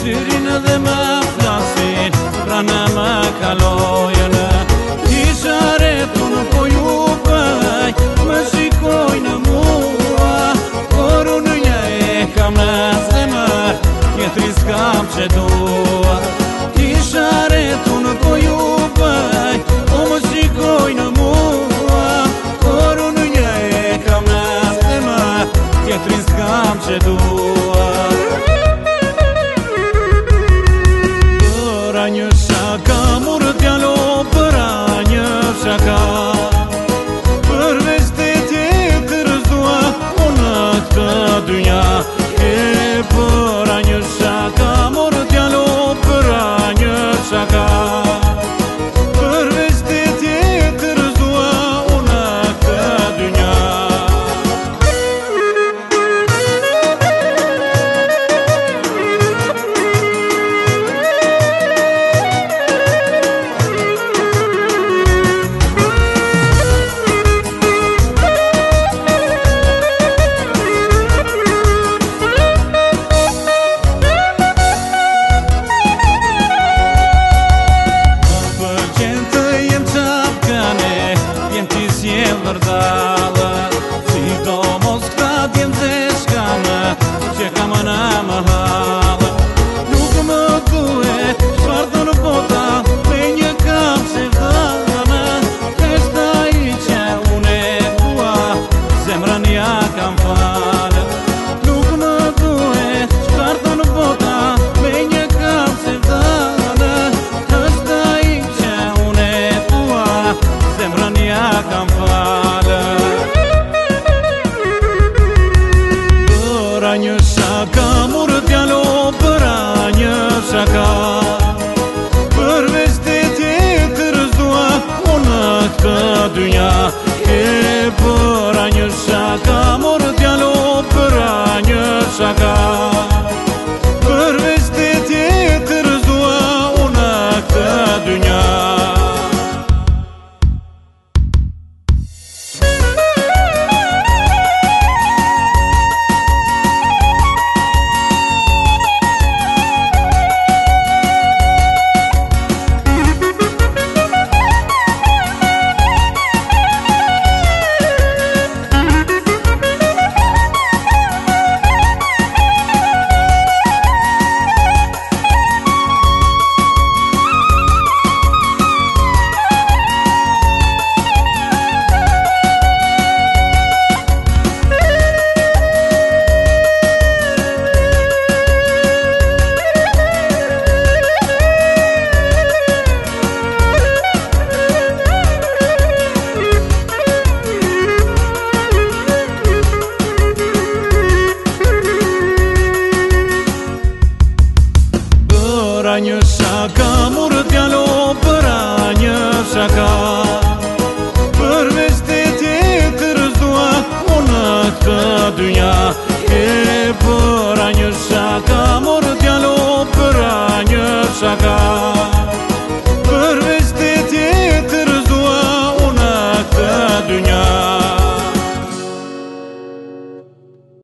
syrin dhe më flasin, pra në më kalojnë. Isha retun po ju bëj, më shikojnë mua, por unë një e kam në zemër, tjetrin s'kam që dua. Isha retun po ju bëj, o më shikojnë mua, por unë një e kam në zemër, tjetrin s'kam që dua. Për a një shaka murë t'jallo, për a një shaka, përveç të tjetër s'dua, o në këtë dynja. Për a një shaka murë t'jallo, për a një shaka, përveç të tjetër s'dua, o në këtë dynja. Sidomos këta djemë të shkanë, që kam në më halë. Nuk më duhet shfartë në bota, me një kam se vdana, eshta i që unë e tua, zemrën ja kam falë. Nuk më duhet shfartë në bota, me një kam se vdana, eshta i që unë e tua, zemrën ja kam falë. Për a një shaka murë t'jallo, për a një shaka, përveç të tjetër s'dua, o në këtë dynja. Për a një shaka murë t'jallo, për a një shaka,